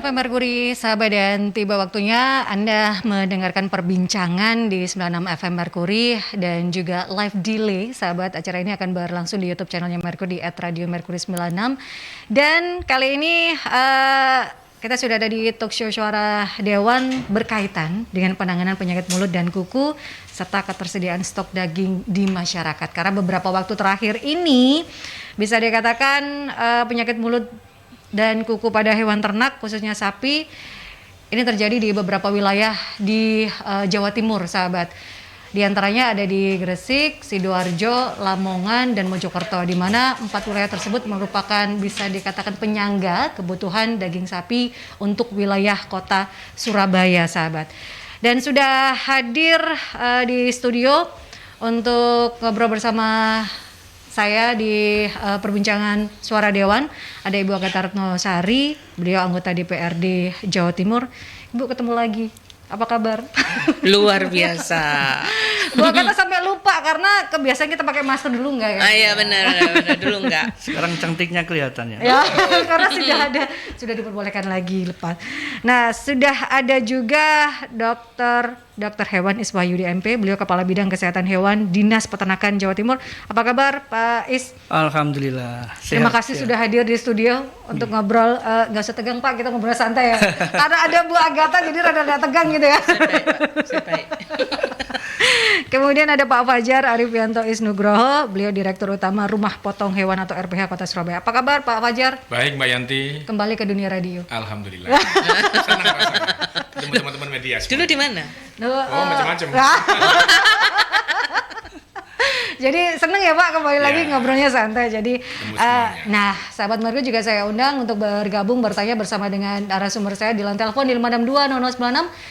FM Merkuri, sahabat, dan tiba waktunya Anda mendengarkan perbincangan di 96 FM Merkuri dan juga live delay, sahabat. Acara ini akan berlangsung di YouTube channelnya Merkuri di @radiomerkuri96. Dan kali ini kita sudah ada di talk show Suara Dewan berkaitan dengan penanganan penyakit mulut dan kuku serta ketersediaan stok daging di masyarakat. Karena beberapa waktu terakhir ini bisa dikatakan penyakit mulut dan kuku pada hewan ternak khususnya sapi ini terjadi di beberapa wilayah di Jawa Timur, sahabat. Di antaranya ada di Gresik, Sidoarjo, Lamongan, dan Mojokerto, di mana 4 wilayah tersebut merupakan bisa dikatakan penyangga kebutuhan daging sapi untuk wilayah kota Surabaya, sahabat. Dan sudah hadir di studio untuk ngobrol bersama saya di perbincangan Suara Dewan ada Ibu Agatha Retnosari, beliau anggota DPRD Jawa Timur. Ibu, ketemu lagi. Apa kabar? Luar biasa. Bu Agatha sampai lupa karena kebiasaan kita pakai masker dulu enggak ya? Iya benar dulu enggak. Sekarang cantiknya kelihatannya. Ya, karena sudah diperbolehkan lagi lepas. Nah, sudah ada juga Dokter Hewan Iswahyudi MP, beliau Kepala Bidang Kesehatan Hewan Dinas Peternakan Jawa Timur. Apa kabar Pak Is? Alhamdulillah. Terima kasih sudah hadir di studio untuk ngobrol. Nggak usah tegang Pak, kita ngobrol santai ya. Karena ada Bu Agatha jadi rada tegang gitu ya. Santai. Kemudian ada Pak Fajar Arifianto Isnugroho, beliau Direktur Utama Rumah Potong Hewan atau RPH Kota Surabaya. Apa kabar Pak Fajar? Baik Mbak Yanti. Kembali ke dunia radio. Alhamdulillah. Senang rasanya ketemu teman-teman media semua. Dulu di mana? Oh, macam-macam. Jadi seneng ya Pak kembali lagi ngobrolnya santai. Jadi nah sahabat Merkuri juga saya undang untuk bergabung bertanya bersama dengan narasumber saya di line telepon di 5620096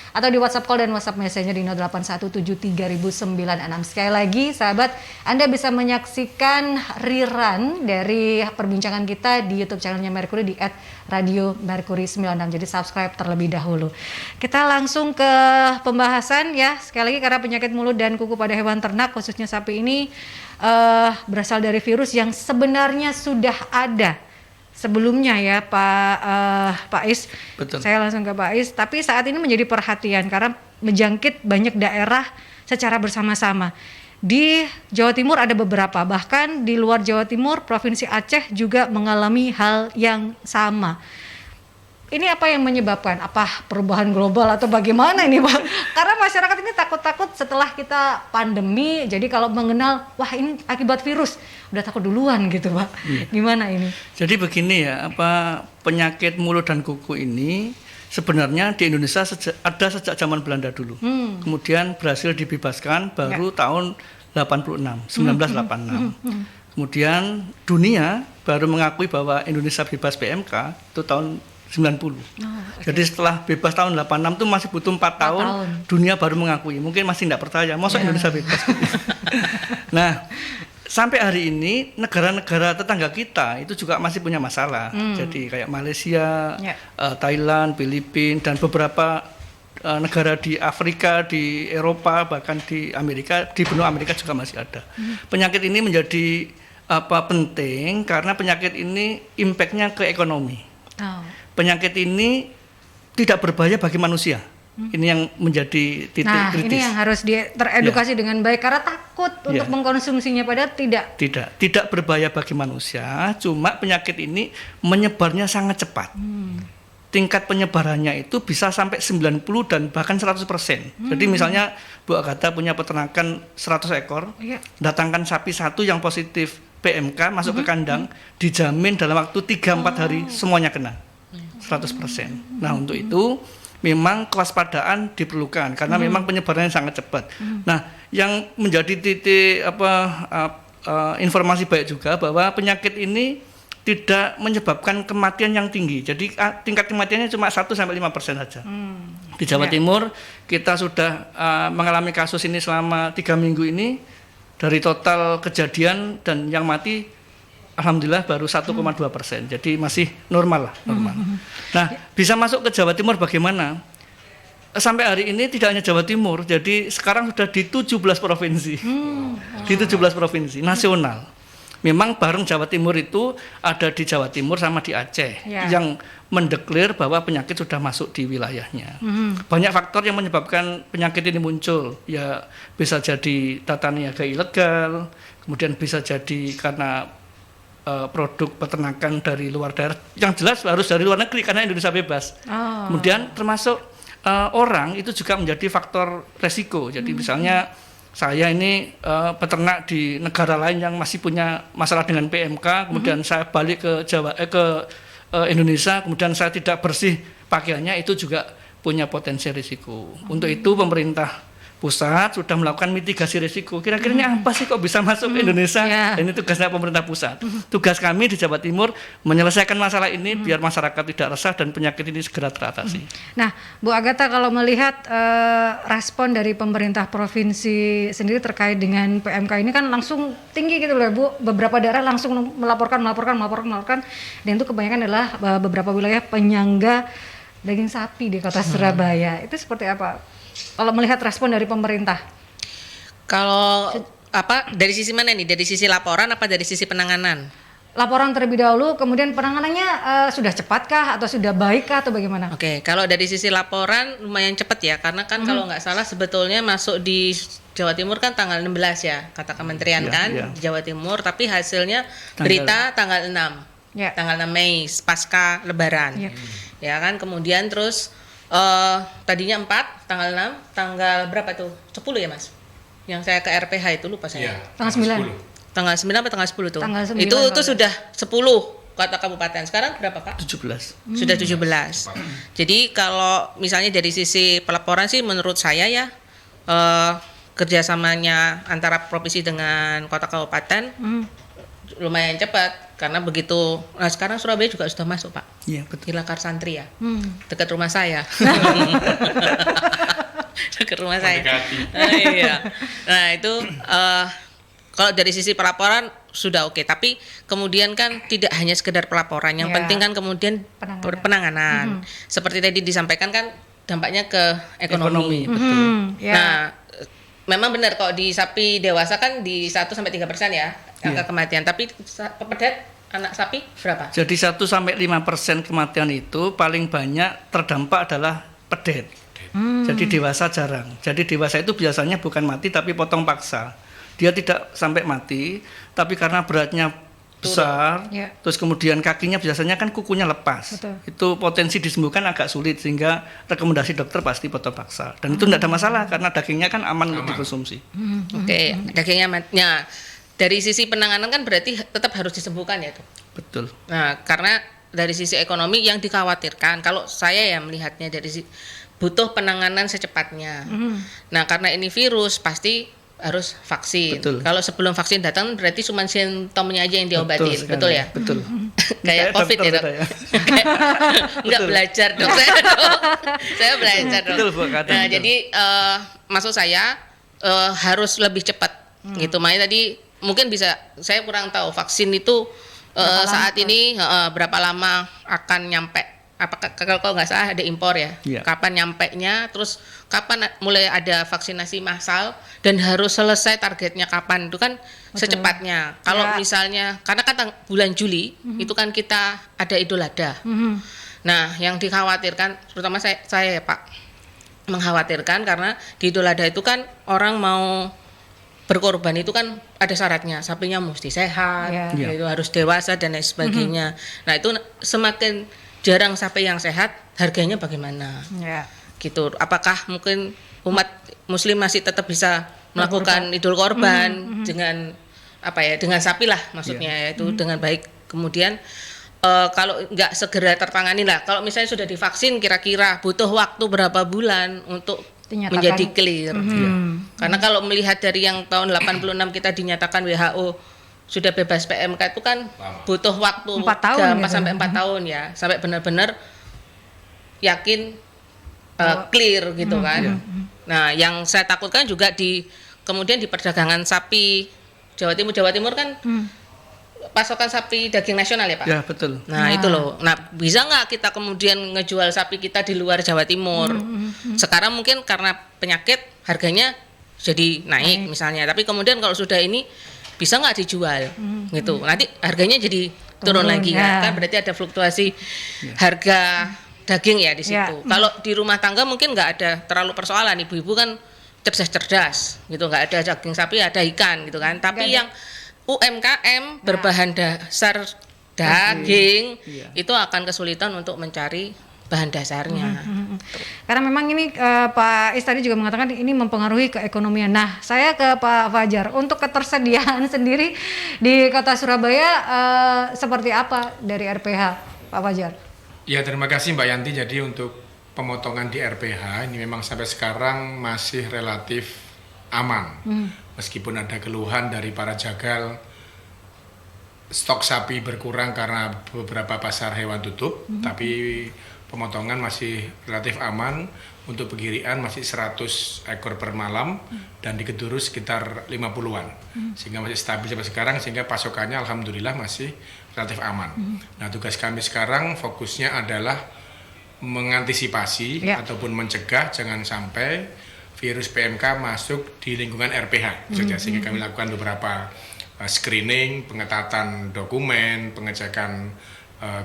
atau di WhatsApp call dan WhatsApp Messenger di 0817300906. Sekali lagi sahabat, Anda bisa menyaksikan rerun dari perbincangan kita di YouTube channelnya Merkuri di @radiomerkuri96. Jadi subscribe terlebih dahulu. Kita langsung ke pembahasan ya. Sekali lagi, karena penyakit mulut dan kuku pada hewan ternak khususnya sapi ini berasal dari virus yang sebenarnya sudah ada sebelumnya ya Pak Is. Betul. Saya langsung ke Pak Is. Tapi saat ini menjadi perhatian karena menjangkit banyak daerah secara bersama-sama. Di Jawa Timur ada beberapa, bahkan di luar Jawa Timur, Provinsi Aceh juga mengalami hal yang sama. Ini apa yang menyebabkan? Apa perubahan global atau bagaimana ini Pak? Karena masyarakat ini takut-takut setelah kita pandemi, jadi kalau mengenal, wah ini akibat virus, udah takut duluan gitu Pak. Gimana ini? Jadi begini ya, penyakit mulut dan kuku ini sebenarnya di Indonesia ada sejak zaman Belanda dulu. Kemudian berhasil dibebaskan baru tahun 1986. Kemudian dunia baru mengakui bahwa Indonesia bebas PMK itu tahun 90. Jadi setelah bebas tahun 86 itu masih butuh 4 tahun, dunia baru mengakui. Mungkin masih tidak percaya, masa Indonesia bebas. Nah, sampai hari ini negara-negara tetangga kita itu juga masih punya masalah. Jadi kayak Malaysia, Thailand, Filipina, dan beberapa negara di Afrika, di Eropa, bahkan di Amerika, di benua Amerika juga masih ada. Penyakit ini menjadi penting karena penyakit ini impact-nya ke ekonomi. Penyakit ini tidak berbahaya bagi manusia. Ini yang menjadi titik kritis. Ini yang harus teredukasi dengan baik karena takut untuk mengkonsumsinya, padahal tidak berbahaya bagi manusia. Cuma penyakit ini menyebarnya sangat cepat. Tingkat penyebarannya itu bisa sampai 90 dan bahkan 100%. Jadi misalnya Bu Agatha punya peternakan 100 ekor, datangkan sapi satu yang positif PMK masuk ke kandang, dijamin dalam waktu 3-4 hari semuanya kena 100%. Nah, untuk itu memang kewaspadaan diperlukan karena memang penyebarannya sangat cepat. Nah, yang menjadi titik informasi baik juga bahwa penyakit ini tidak menyebabkan kematian yang tinggi. Jadi tingkat kematiannya cuma 1-5% saja. Di Jawa Timur kita sudah mengalami kasus ini selama 3 minggu ini. Dari total kejadian dan yang mati, alhamdulillah baru 1,2%. Jadi masih normal lah, normal. Nah, bisa masuk ke Jawa Timur bagaimana? Sampai hari ini tidak hanya Jawa Timur, jadi sekarang sudah di 17 provinsi. Di 17 provinsi nasional. Memang bareng Jawa Timur itu ada di Jawa Timur sama di Aceh Ya. yang mendeklar bahwa penyakit sudah masuk di wilayahnya. Banyak faktor yang menyebabkan penyakit ini muncul. Ya bisa jadi tata niaga ilegal, kemudian bisa jadi karena produk peternakan dari luar daerah. Yang jelas harus dari luar negeri karena Indonesia bebas. Oh. Kemudian termasuk orang itu juga menjadi faktor resiko. Jadi misalnya saya ini peternak di negara lain yang masih punya masalah dengan PMK, kemudian saya balik ke Indonesia, kemudian saya tidak bersih pakaiannya, itu juga punya potensi risiko. Untuk itu pemerintah pusat sudah melakukan mitigasi risiko. Kira-kira ini apa sih kok bisa masuk ke Indonesia? Ya. Dan ini tugasnya pemerintah pusat. Tugas kami di Jawa Timur menyelesaikan masalah ini biar masyarakat tidak resah dan penyakit ini segera teratasi. Nah, Bu Agatha, kalau melihat respon dari pemerintah provinsi sendiri terkait dengan PMK ini kan langsung tinggi gitu loh, Bu. Beberapa daerah langsung melaporkan, dan itu kebanyakan adalah beberapa wilayah penyangga daging sapi di kota Surabaya. Itu seperti apa? Kalau melihat respon dari pemerintah? Kalau dari sisi mana nih? Dari sisi laporan apa dari sisi penanganan? Laporan terlebih dahulu, kemudian penanganannya sudah cepatkah atau sudah baikkah atau bagaimana? Oke, kalau dari sisi laporan lumayan cepat ya, karena kan kalau nggak salah sebetulnya masuk di Jawa Timur kan tanggal 16 ya, kata kementerian Iya, kan, iya. di Jawa Timur, tapi hasilnya berita tanggal 6. Ya. Tanggal 6 Mei pasca lebaran. Ya. Ya kan, kemudian terus tadinya 4, tanggal 6, tanggal berapa tuh? 10 ya, Mas? Yang saya ke RPH itu lupa saya. Iya. Tanggal 9. Tanggal 9 atau tanggal 10 tuh? Tanggal 9 itu kalau sudah 10 kota kabupaten. Sekarang berapa, Pak? 17. Sudah 17. Jadi kalau misalnya dari sisi pelaporan sih menurut saya ya kerjasamanya antara provinsi dengan kota kabupaten lumayan cepat karena begitu. Nah sekarang Surabaya juga sudah masuk, Pak. Iya, betul. Hilakar Santri ya, dekat rumah saya. Dekat rumah saya. Iya. Nah itu kalau dari sisi pelaporan sudah oke, tapi kemudian kan tidak hanya sekedar pelaporan, yang Ya. penting kan kemudian penanganan. Seperti tadi disampaikan kan dampaknya ke ekonomi. Betul. Ya. Nah, memang benar kok di sapi dewasa kan di 1-3% ya angka kematian, tapi pepedet anak sapi berapa? Jadi 1-5% kematian itu paling banyak terdampak adalah pedet. Jadi dewasa jarang. Jadi dewasa itu biasanya bukan mati tapi potong paksa. Dia tidak sampai mati, tapi karena beratnya besar, Ya. terus kemudian kakinya biasanya kan kukunya lepas. Betul. Itu potensi disembuhkan agak sulit sehingga rekomendasi dokter pasti potong paksa. Dan itu tidak ada masalah karena dagingnya kan aman untuk dikonsumsi. Oke, dagingnya matinya. Dari sisi penanganan kan berarti tetap harus disembuhkan ya tuh. Betul. Nah, karena dari sisi ekonomi yang dikhawatirkan, kalau saya ya melihatnya dari butuh penanganan secepatnya. Nah, karena ini virus pasti harus vaksin. Betul. Kalau sebelum vaksin datang berarti cuma simptomnya aja yang diobatin, sekali. betul ya? Betul. Kayak Kayak COVID ya, dokter Dok. saya. Enggak belajar dong saya, Dok. Saya belajar dong. Betul, Bu, kata Nah, betul. jadi maksud saya harus lebih cepat gitu. Makanya tadi mungkin bisa, saya kurang tahu vaksin itu saat ini berapa lama akan nyampe. Apakah kalau nggak salah ada impor ya? Iya. Kapan nyampenya? Terus kapan mulai ada vaksinasi massal dan harus selesai targetnya kapan? Itu kan secepatnya. Kalau Ya. misalnya karena kan bulan Juli itu kan kita ada Idul Adha. Nah, yang dikhawatirkan terutama saya ya, Pak, mengkhawatirkan karena di Idul Adha itu kan orang mau berkorban itu kan ada syaratnya, sapinya mesti sehat, Ya. itu harus dewasa dan lain sebagainya. Nah, itu semakin jarang sapi yang sehat, harganya bagaimana? Ya. Gitu. Apakah mungkin umat muslim masih tetap bisa melakukan idul korban dengan apa ya, dengan sapi lah maksudnya yaitu dengan baik. Kemudian kalau nggak segera tertangani lah, kalau misalnya sudah divaksin kira-kira butuh waktu berapa bulan untuk Dinyatakan. menjadi clear. Karena kalau melihat dari yang tahun 86 kita dinyatakan WHO sudah bebas PMK itu kan butuh waktu 4 tahun 3 gitu. sampai 4 tahun ya, sampai benar-benar yakin clear gitu kan. Nah, yang saya takutkan juga kemudian di perdagangan sapi Jawa Timur kan pasokan sapi daging nasional ya, Pak? Ya, betul. Nah, itu loh. Nah, bisa nggak kita kemudian ngejual sapi kita di luar Jawa Timur? Sekarang mungkin karena penyakit harganya jadi naik misalnya. Tapi kemudian kalau sudah ini bisa nggak dijual gitu. Nanti harganya jadi turun lagi ya. kan berarti ada fluktuasi harga daging ya di situ. Kalau di rumah tangga mungkin nggak ada terlalu persoalan, ibu-ibu kan cerdas-cerdas gitu, nggak ada daging sapi, ada ikan gitu kan. Tapi yang UMKM berbahan dasar daging itu akan kesulitan untuk mencari bahan dasarnya. Karena memang ini Pak Is tadi juga mengatakan ini mempengaruhi keekonomian. Nah, saya ke Pak Fajar, untuk ketersediaan sendiri di Kota Surabaya seperti apa dari RPH, Pak Fajar? Ya, terima kasih Mbak Yanti. Jadi untuk pemotongan di RPH ini memang sampai sekarang masih relatif aman. Meskipun ada keluhan dari para jagal, stok sapi berkurang karena beberapa pasar hewan tutup, tapi pemotongan masih relatif aman. Untuk pegirian masih 100 ekor per malam dan di Keduru sekitar 50-an. Sehingga masih stabil sampai sekarang, sehingga pasokannya alhamdulillah masih relatif aman. Nah, tugas kami sekarang fokusnya adalah mengantisipasi ataupun mencegah jangan sampai virus PMK masuk di lingkungan RPH. Sehingga kami lakukan beberapa screening, pengetatan dokumen, pengecekan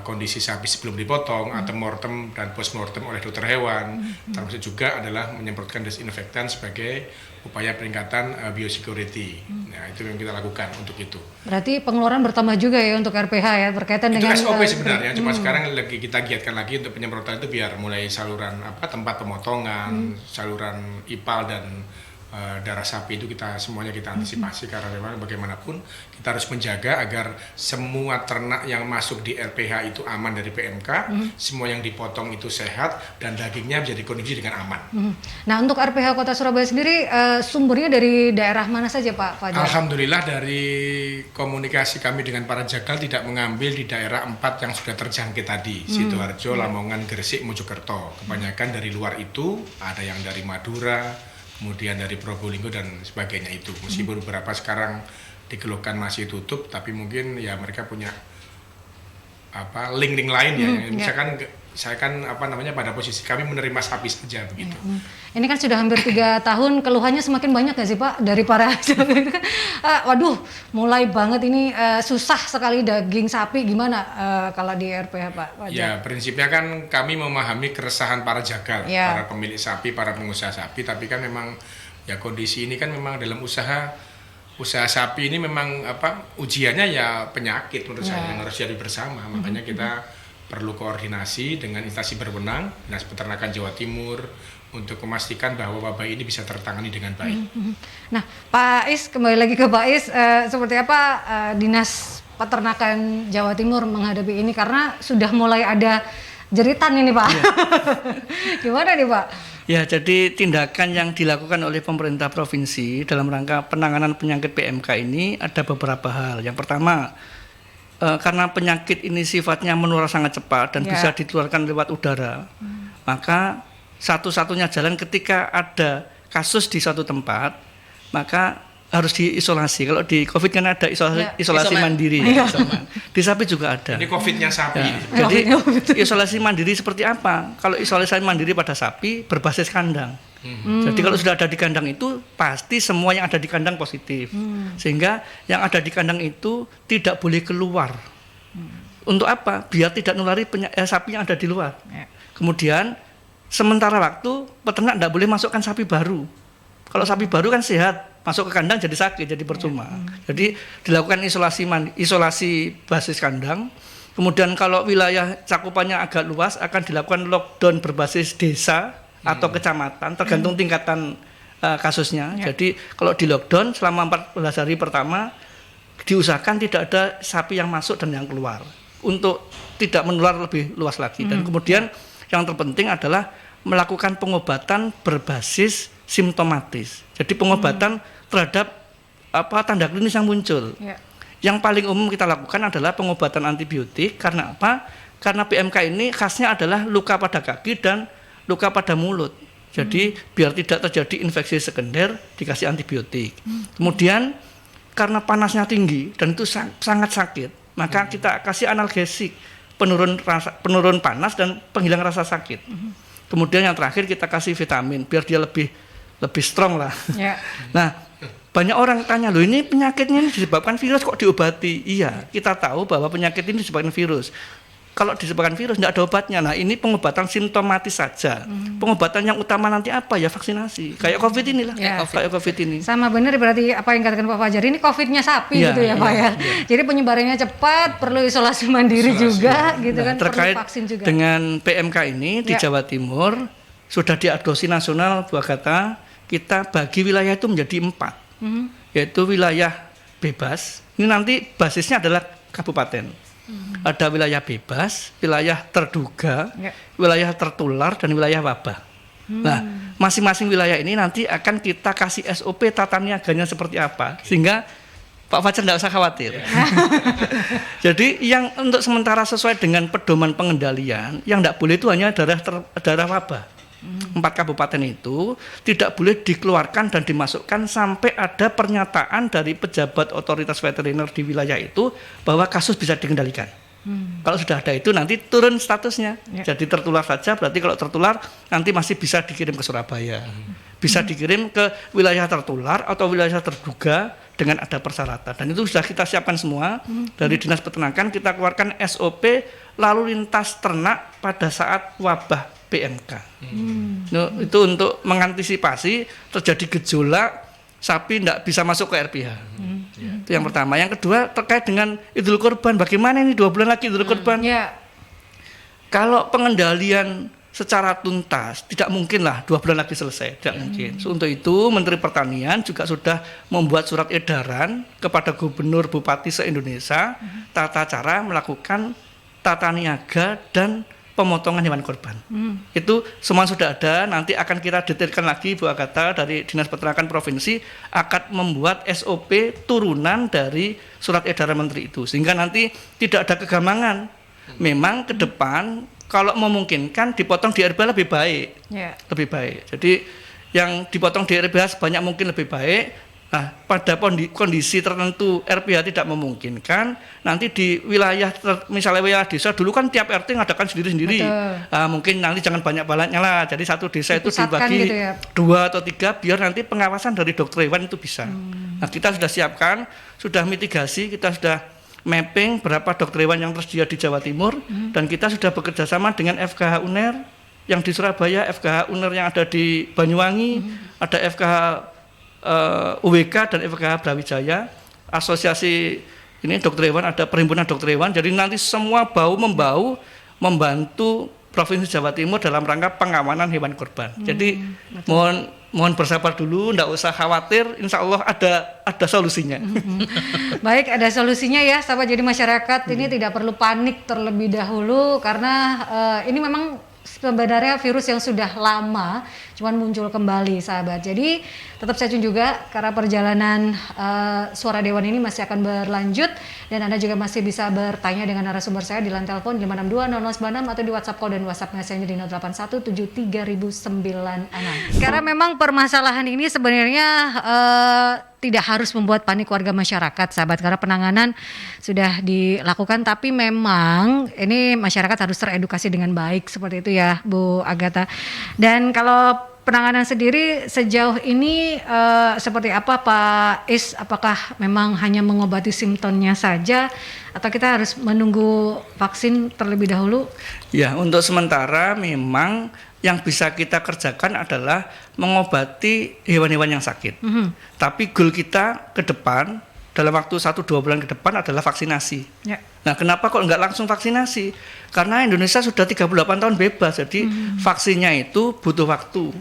kondisi sapi sebelum dipotong, antemortem dan postmortem oleh dokter hewan. Termasuk juga adalah menyemprotkan desinfektan sebagai upaya peningkatan biosecurity. Nah, itu yang kita lakukan untuk itu. Berarti pengeluaran bertambah juga ya untuk RPH ya berkaitan Itu dengan SOP sebenarnya, cuma sekarang lagi kita giatkan lagi untuk penyemprotan itu biar mulai saluran tempat pemotongan, saluran ipal dan darah sapi itu semuanya kita antisipasi karena memang bagaimanapun kita harus menjaga agar semua ternak yang masuk di RPH itu aman dari PMK, semua yang dipotong itu sehat dan dagingnya menjadi kondisi dengan aman. Nah, untuk RPH Kota Surabaya sendiri sumbernya dari daerah mana saja Pak Fajar? Alhamdulillah dari komunikasi kami dengan para jagal tidak mengambil di daerah 4 yang sudah terjangkit tadi, Sidoarjo, Lamongan, Gresik, Mojokerto. Kebanyakan dari luar itu, ada yang dari Madura, kemudian dari Probolinggo dan sebagainya itu. Meskipun beberapa sekarang dikeluhkan masih tutup, tapi mungkin ya mereka punya link-link lain ya. Misalkan saya kan pada posisi kami menerima sapi saja begitu. Ini kan sudah hampir 3 tahun, keluhannya semakin banyak nggak sih Pak dari para waduh, mulai banget ini susah sekali daging sapi, gimana kalau di RPH Pak Fajar? Ya, prinsipnya kan kami memahami keresahan para jagal, para pemilik sapi, para pengusaha sapi, tapi kan memang ya kondisi ini kan memang dalam usaha sapi ini memang ujiannya ya penyakit menurut saya yang harus jadi bersama. Makanya kita perlu koordinasi dengan instansi berwenang, Dinas Peternakan Jawa Timur, untuk memastikan bahwa wabah ini bisa tertangani dengan baik. Nah, Pak Is, kembali lagi ke Pak Is, seperti apa Dinas Peternakan Jawa Timur menghadapi ini, karena sudah mulai ada jeritan ini Pak. Gimana nih Pak? Ya, jadi tindakan yang dilakukan oleh pemerintah provinsi dalam rangka penanganan penyakit PMK ini ada beberapa hal. Yang pertama, karena penyakit ini sifatnya menular sangat cepat dan bisa ditularkan lewat udara, maka satu-satunya jalan ketika ada kasus di suatu tempat, maka harus diisolasi. Kalau di COVID kan ada isolasi mandiri, di sapi juga ada. Ini COVID-nya sapi. Jadi isolasi mandiri seperti apa? Kalau isolasi mandiri pada sapi berbasis kandang. Jadi kalau sudah ada di kandang itu pasti semua yang ada di kandang positif. Sehingga yang ada di kandang itu tidak boleh keluar. Untuk apa? Biar tidak nulari sapi yang ada di luar. Kemudian sementara waktu peternak tidak boleh masukkan sapi baru. Kalau sapi baru kan sehat, masuk ke kandang jadi sakit, jadi percuma. Jadi dilakukan isolasi basis kandang. Kemudian kalau wilayah cakupannya agak luas akan dilakukan lockdown berbasis desa atau kecamatan, tergantung tingkatan kasusnya. Jadi kalau di lockdown selama 14 hari pertama diusahakan tidak ada sapi yang masuk dan yang keluar untuk tidak menular lebih luas lagi. Dan kemudian yang terpenting adalah melakukan pengobatan berbasis simptomatis. Jadi pengobatan terhadap tanda klinis yang muncul. Yang paling umum kita lakukan adalah pengobatan antibiotik. Karena apa? Karena PMK ini khasnya adalah luka pada kaki dan luka pada mulut. Jadi biar tidak terjadi infeksi sekunder dikasih antibiotik. Kemudian karena panasnya tinggi dan itu sangat sakit, maka kita kasih analgesik, penurun panas dan penghilang rasa sakit. Kemudian yang terakhir kita kasih vitamin biar dia lebih strong lah. Nah, banyak orang tanya, loh ini penyakitnya ini disebabkan virus kok diobati? Iya, kita tahu bahwa penyakit ini disebabkan virus. Kalau disebabkan virus tidak ada obatnya. Nah, ini pengobatan simptomatis saja. Pengobatan yang utama nanti apa ya? Vaksinasi. Kayak COVID inilah. Ya. Kayak COVID ini. Sama benar berarti apa yang katakan Pak Fajar, ini COVID-nya sapi Iya, gitu ya Pak ya. iya. Jadi penyebarannya cepat, perlu isolasi mandiri juga gitu Nah, kan, perlu terkait vaksin juga. dengan PMK ini di Ya. Jawa Timur sudah diadopsi nasional Bu Agatha, kita bagi wilayah itu menjadi 4, yaitu wilayah bebas. Ini nanti basisnya adalah kabupaten. Ada wilayah bebas, wilayah terduga, Ya. wilayah tertular, dan wilayah wabah. Nah, masing-masing wilayah ini nanti akan kita kasih SOP tata niaganya seperti apa, sehingga Pak Fajar tidak usah khawatir. Jadi yang untuk sementara sesuai dengan pedoman pengendalian, yang tidak boleh itu hanya daerah wabah. 4 kabupaten itu tidak boleh dikeluarkan dan dimasukkan sampai ada pernyataan dari pejabat otoritas veteriner di wilayah itu bahwa kasus bisa dikendalikan. Kalau sudah ada itu nanti turun statusnya. Jadi tertular saja, berarti kalau tertular nanti masih bisa dikirim ke Surabaya. Bisa dikirim ke wilayah tertular atau wilayah terduga dengan ada persyaratan. Dan itu sudah kita siapkan semua. Dari Dinas Peternakan kita keluarkan SOP lalu lintas ternak pada saat wabah PMK. Nah, itu untuk mengantisipasi terjadi gejolak sapi tidak bisa masuk ke RPH. Itu yang pertama. Yang kedua terkait dengan Idul Kurban. Bagaimana ini 2 bulan lagi Idul Kurban? Ya. Kalau pengendalian secara tuntas tidak mungkin lah 2 bulan lagi selesai, tidak mungkin. So, untuk itu Menteri Pertanian juga sudah membuat surat edaran kepada gubernur bupati se-Indonesia tata cara melakukan tata niaga dan pemotongan hewan korban. Itu semua sudah ada, nanti akan kita detailkan lagi Bu Agatha dari Dinas Peternakan Provinsi akan membuat SOP turunan dari surat edaran menteri itu, sehingga nanti tidak ada kegamangan. Memang ke depan kalau memungkinkan dipotong di RPH lebih baik. Ya. Lebih baik. Jadi yang dipotong di RPH sebanyak mungkin lebih baik. Nah, pada kondisi tertentu RPH tidak memungkinkan, nanti di wilayah misalnya wilayah desa dulu kan tiap RT ngadakan sendiri-sendiri. Mungkin nanti jangan banyak-banyaknya lah. Jadi satu desa itu Dipusatkan dibagi gitu ya. 2 atau 3 biar nanti pengawasan dari dokter hewan itu bisa. Nah, kita sudah siapkan, sudah mitigasi, kita sudah mapping berapa dokter hewan yang tersedia di Jawa Timur, dan kita sudah bekerja sama dengan FKH UNER yang di Surabaya, FKH UNER yang ada di Banyuwangi, ada FKH UWK dan FKH Brawijaya, asosiasi ini dokter hewan, ada perhimpunan dokter hewan. Jadi nanti semua bahu-membahu membantu Provinsi Jawa Timur dalam rangka pengamanan hewan kurban. Jadi mohon bersabar dulu, tidak usah khawatir, insya Allah ada solusinya. Baik, ada solusinya ya, sahabat jadi masyarakat. Ini tidak perlu panik terlebih dahulu karena ini memang sebenarnya virus yang sudah lama cuman muncul kembali sahabat. Jadi tetap stay tune juga karena perjalanan Suara Dewan ini masih akan berlanjut, dan Anda juga masih bisa bertanya dengan narasumber saya di line telepon 5620096 atau di WhatsApp call dan WhatsApp Messenger di 08173009. Karena memang permasalahan ini sebenarnya tidak harus membuat panik warga masyarakat sahabat, karena penanganan sudah dilakukan, tapi memang ini masyarakat harus teredukasi dengan baik seperti itu ya Bu Agatha. Dan kalau penanganan sendiri sejauh ini seperti apa Pak Is? Apakah memang hanya mengobati simptomnya saja atau kita harus menunggu vaksin terlebih dahulu? Ya, untuk sementara memang yang bisa kita kerjakan adalah mengobati hewan-hewan yang sakit. Tapi goal kita ke depan dalam waktu 1-2 bulan ke depan adalah vaksinasi. Ya. Nah, kenapa kok nggak langsung vaksinasi? Karena Indonesia sudah 38 tahun bebas, jadi vaksinnya itu butuh waktu.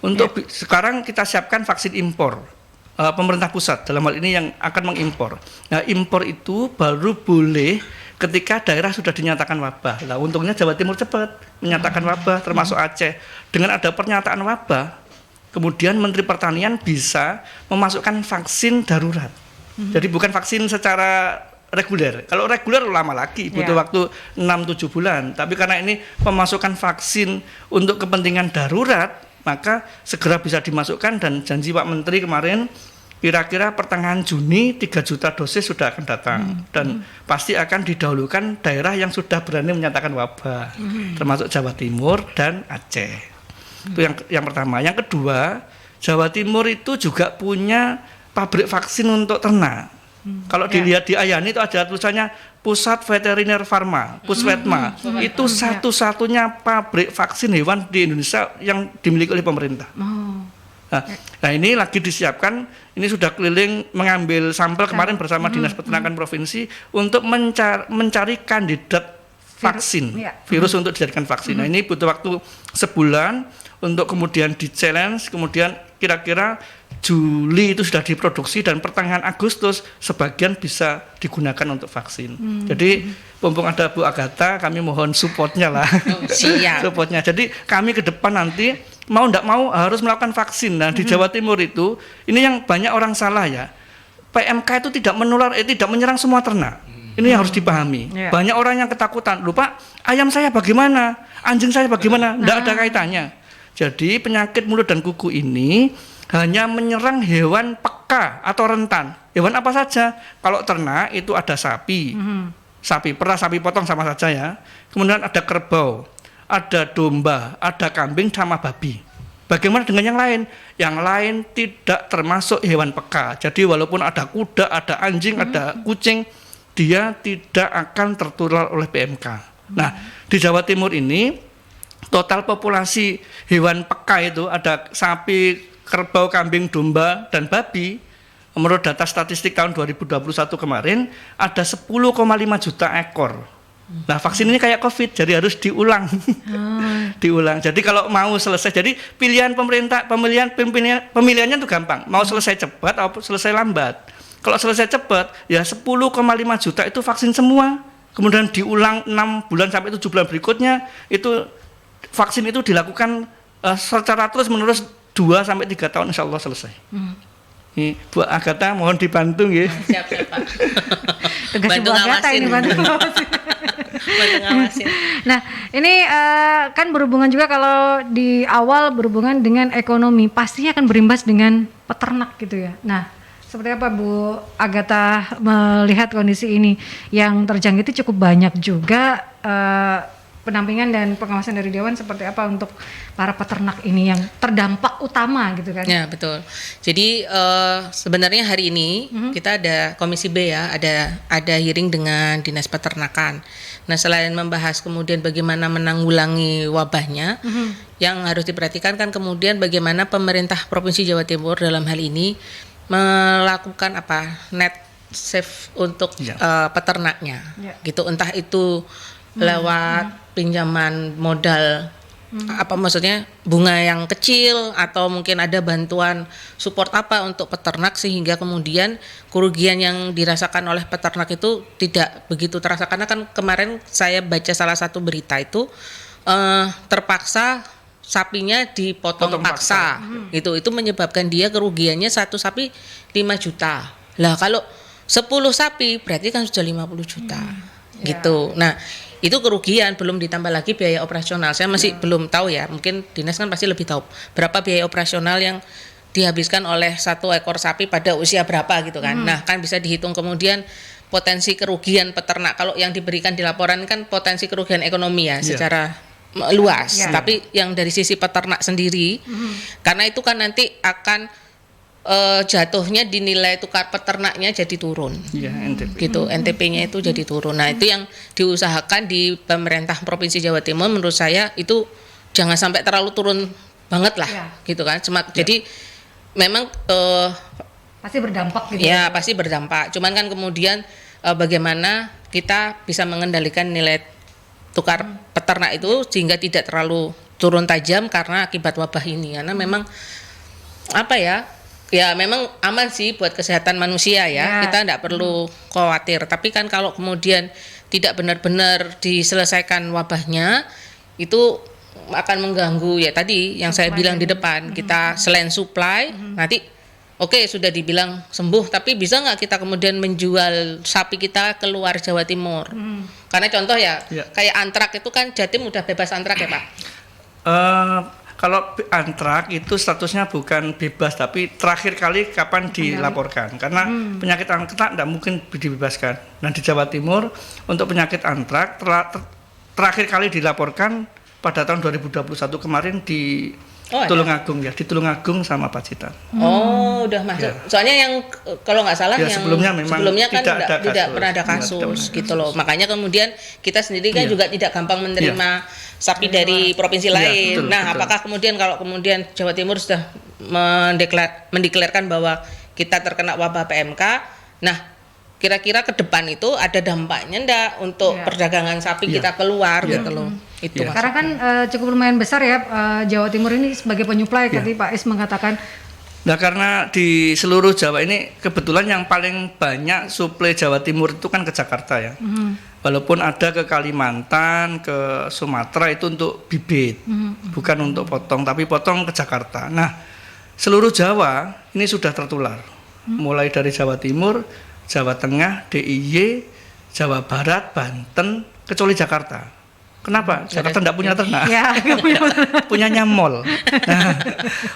Untuk sekarang kita siapkan vaksin impor. Pemerintah pusat dalam hal ini yang akan mengimpor. Nah, impor itu baru boleh ketika daerah sudah dinyatakan wabah. Nah, untungnya Jawa Timur cepat menyatakan wabah, termasuk Aceh. Dengan ada pernyataan wabah, kemudian Menteri Pertanian bisa memasukkan vaksin darurat. Jadi bukan vaksin secara reguler. Kalau reguler lama lagi, butuh waktu 6-7 bulan. Tapi karena ini pemasukan vaksin untuk kepentingan darurat, maka segera bisa dimasukkan, dan janji Pak Menteri kemarin kira-kira pertengahan Juni 3 juta dosis sudah akan datang, dan pasti akan didahulukan daerah yang sudah berani menyatakan wabah, termasuk Jawa Timur dan Aceh. Itu yang pertama. Yang kedua, Jawa Timur itu juga punya pabrik vaksin untuk ternak. Kalau dilihat di Ayani itu ada tulisannya Pusat Veteriner Farma, Pusvetma. Itu satu-satunya pabrik vaksin hewan di Indonesia yang dimiliki oleh pemerintah. Nah, ini lagi disiapkan, ini sudah keliling mengambil sampel kemarin bersama Dinas Peternakan Provinsi untuk mencari kandidat vaksin, virus untuk dijadikan vaksin. Nah, ini butuh waktu sebulan untuk kemudian di-challenge, kemudian kira-kira Juli itu sudah diproduksi dan pertengahan Agustus sebagian bisa digunakan untuk vaksin. Jadi mumpung ada Bu Agatha, kami mohon supportnya lah. Siap. Supportnya. Jadi kami ke depan nanti mau tidak mau harus melakukan vaksin. Nah di Jawa Timur itu ini yang banyak orang salah ya. PMK itu tidak menular, tidak menyerang semua ternak. Ini yang harus dipahami. Banyak orang yang ketakutan. Lupa ayam saya bagaimana, anjing saya bagaimana, tidak ada kaitannya. Jadi penyakit mulut dan kuku ini hanya menyerang hewan peka atau rentan. Hewan apa saja? Kalau ternak itu ada sapi, sapi perah, sapi potong sama saja ya. Kemudian ada kerbau, ada domba, ada kambing sama babi. Bagaimana dengan yang lain? Yang lain tidak termasuk hewan peka. Jadi walaupun ada kuda, ada anjing, ada kucing, dia tidak akan tertular oleh PMK. Nah, di Jawa Timur ini total populasi hewan peka itu ada sapi, kerbau, kambing, domba, dan babi. Menurut data statistik tahun 2021 kemarin ada 10,5 juta ekor. Nah, vaksin ini kayak COVID, jadi harus diulang. Diulang. Jadi kalau mau selesai, jadi pilihan pemerintah, pemilihannya itu gampang. Mau selesai cepat atau selesai lambat. Kalau selesai cepat, ya 10,5 juta itu vaksin semua. Kemudian diulang 6 bulan sampai 7 bulan berikutnya, itu vaksin itu dilakukan secara terus menerus 2 sampai 3 tahun insya Allah selesai. Ini Bu Agatha mohon dibantu ya. Siap Pak. Tugas Bu Agatha ini bantu ngawasin. Bantu ngawasin. Nah, ini kan berhubungan juga kalau di awal berhubungan dengan ekonomi, pastinya akan berimbas dengan peternak gitu ya. Nah, seperti apa Bu Agatha melihat kondisi ini yang terjangkiti cukup banyak juga, pendampingan dan pengawasan dari Dewan seperti apa untuk para peternak ini yang terdampak utama gitu kan? Ya betul. Jadi sebenarnya hari ini kita ada Komisi B ya, ada hearing dengan Dinas Peternakan. Nah selain membahas kemudian bagaimana menanggulangi wabahnya, yang harus diperhatikan kan kemudian bagaimana pemerintah Provinsi Jawa Timur dalam hal ini melakukan net save untuk peternaknya, gitu. Entah itu lewat pinjaman modal, apa maksudnya bunga yang kecil, atau mungkin ada bantuan support apa untuk peternak sehingga kemudian kerugian yang dirasakan oleh peternak itu tidak begitu terasa. Karena kan kemarin saya baca salah satu berita itu terpaksa sapinya dipotong paksa. Itu menyebabkan dia kerugiannya satu sapi 5 juta. Lah kalau 10 sapi berarti kan sudah 50 juta. Gitu. Nah, itu kerugian, belum ditambah lagi biaya operasional. Saya masih belum tahu ya, mungkin dinas kan pasti lebih tahu berapa biaya operasional yang dihabiskan oleh satu ekor sapi pada usia berapa gitu kan. Nah kan bisa dihitung kemudian potensi kerugian peternak. Kalau yang diberikan di laporan kan potensi kerugian ekonomi ya secara luas. Tapi yang dari sisi peternak sendiri, karena itu kan nanti akan jatuhnya di nilai tukar peternaknya jadi turun, NTP. gitu. NTP-nya itu jadi turun. Nah itu yang diusahakan di pemerintah Provinsi Jawa Timur. Menurut saya itu jangan sampai terlalu turun banget lah, gitu kan. Jadi memang pasti berdampak gitu. Ya pasti berdampak. Cuman kan kemudian bagaimana kita bisa mengendalikan nilai tukar peternak itu sehingga tidak terlalu turun tajam karena akibat wabah ini. Karena memang apa ya memang aman sih buat kesehatan manusia ya. Kita tidak perlu khawatir. Tapi kan kalau kemudian tidak benar-benar diselesaikan wabahnya, itu akan mengganggu ya tadi yang saya bilang di depan. Kita selain supply, nanti sudah dibilang sembuh, tapi bisa nggak kita kemudian menjual sapi kita keluar Jawa Timur? Karena contoh kayak antrak itu kan Jatim udah bebas antrak ya Pak? Kalau antrak itu statusnya bukan bebas, tapi terakhir kali kapan dilaporkan. Karena penyakit antrak tidak mungkin dibebaskan. Nah di Jawa Timur untuk penyakit antrak terakhir kali dilaporkan pada tahun 2021 kemarin di Oh, ada. Tulungagung ya, di Tulungagung sama Pacitan. Oh, udah masuk. Soalnya yang kalau nggak salah Ya, yang sebelumnya memang kan tidak pernah ada Tidak kasus ada gitu loh. Makanya kemudian kita sendiri kan Iya. juga tidak gampang menerima sapi dari provinsi Iya, lain. betul, Nah, betul. apakah kalau kemudian Jawa Timur sudah mendeklarkan bahwa kita terkena wabah PMK, nah kira-kira ke depan itu ada dampaknya enggak untuk Iya. perdagangan sapi Iya. kita keluar Iya. gitu loh. Itu Iya. Mas. Karena kan cukup lumayan besar ya Jawa Timur ini sebagai penyuplai. Tadi Pak Is mengatakan Nah, karena di seluruh Jawa ini kebetulan yang paling banyak suplai Jawa Timur itu kan ke Jakarta ya. Walaupun ada ke Kalimantan, ke Sumatera itu untuk bibit, bukan untuk potong, tapi potong ke Jakarta. Nah, seluruh Jawa ini sudah tertular. Mulai dari Jawa Timur, Jawa Tengah, DIY, Jawa Barat, Banten, kecuali Jakarta. Kenapa? Jakarta tidak punya ternak. ya Punyanya mall. Nah,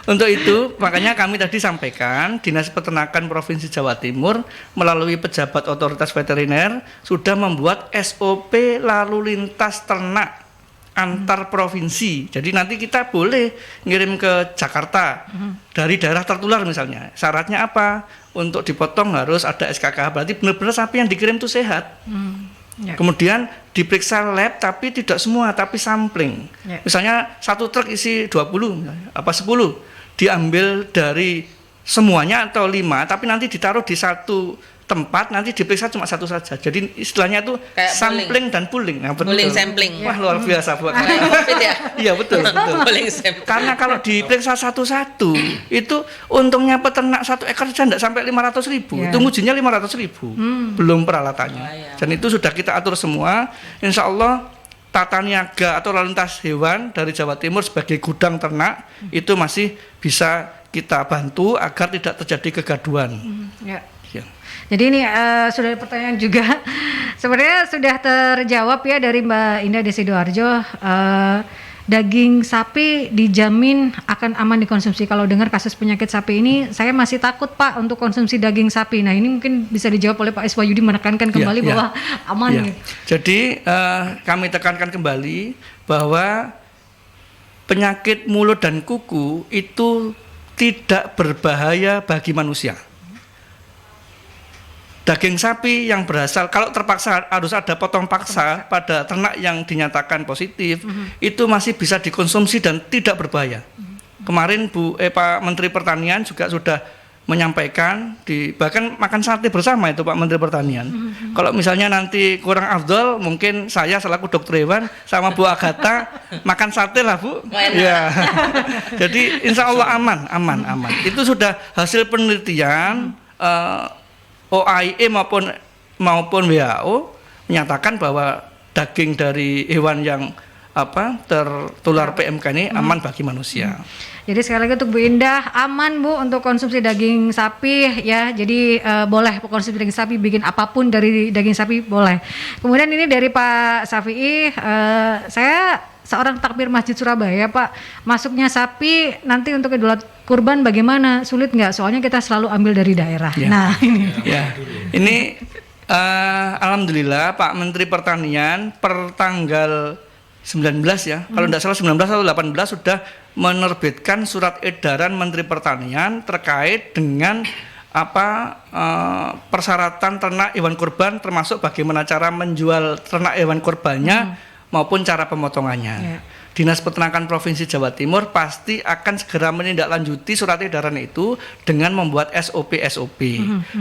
untuk itu makanya kami tadi sampaikan Dinas Peternakan Provinsi Jawa Timur melalui pejabat otoritas veteriner sudah membuat SOP lalu lintas ternak antar provinsi. Jadi nanti kita boleh ngirim ke Jakarta dari daerah tertular misalnya. Syaratnya apa? Untuk dipotong harus ada SKK. Berarti benar-benar sapi yang dikirim itu sehat. ya. Kemudian diperiksa lab tapi tidak semua, tapi sampling. Ya. Misalnya satu truk isi 20 misalnya, apa 10 diambil dari semuanya atau 5, tapi nanti ditaruh di satu tempat, nanti diperiksa cuma satu saja. Jadi istilahnya itu Kayak sampling dan pooling. Nah, betul. Pooling sampling. Wah, luar biasa Bu. Kayak COVID ya. Iya betul, betul. Pooling sampling. Karena kalau diperiksa satu-satu itu untungnya peternak 1 ekor saja tidak sampai 500.000. Ya. Itu ngujinya 500.000. Belum peralatannya. Oh, iya. Dan itu sudah kita atur semua. Insya Allah tata niaga atau lalu lintas hewan dari Jawa Timur sebagai gudang ternak itu masih bisa kita bantu agar tidak terjadi kegaduhan. ya. Ya. Jadi ini sudah ada pertanyaan juga. Sebenarnya sudah terjawab ya dari Mbak Indah di Sidoarjo. Daging sapi dijamin akan aman dikonsumsi. Kalau dengar kasus penyakit sapi ini, saya masih takut Pak untuk konsumsi daging sapi. Nah ini mungkin bisa dijawab oleh Pak Iswahyudi menekankan kembali Ya, bahwa aman. Ya. Gitu. Jadi kami tekankan kembali bahwa penyakit mulut dan kuku itu tidak berbahaya bagi manusia. Daging sapi yang berasal, kalau terpaksa harus ada potong paksa pada ternak yang dinyatakan positif, itu masih bisa dikonsumsi dan tidak berbahaya. Kemarin Pak Menteri Pertanian juga sudah menyampaikan, bahkan makan sate bersama itu Pak Menteri Pertanian. Kalau misalnya nanti kurang afdol, mungkin saya selaku dokter hewan sama Bu Agatha makan sate lah Bu. Ya. Jadi insya Allah aman. Itu sudah hasil penelitian OAIE maupun WHO menyatakan bahwa daging dari hewan yang tertular PMK ini aman bagi manusia. Jadi sekali lagi untuk Bu Indah, aman Bu untuk konsumsi daging sapi ya. Jadi boleh konsumsi daging sapi, bikin apapun dari daging sapi boleh. Kemudian ini dari Pak Safi'i, saya seorang takmir Masjid Surabaya Pak, masuknya sapi nanti untuk Idul Kurban bagaimana? Sulit nggak? Soalnya kita selalu ambil dari daerah. Ya. Nah ini. Ya, ini alhamdulillah Pak Menteri Pertanian per tanggal 19 ya, kalau tidak salah 19 atau 18 sudah menerbitkan surat edaran Menteri Pertanian terkait dengan persyaratan ternak hewan kurban, termasuk bagaimana cara menjual ternak hewan kurbannya maupun cara pemotongannya. Ya. Dinas Peternakan Provinsi Jawa Timur pasti akan segera menindaklanjuti surat edaran itu dengan membuat SOP.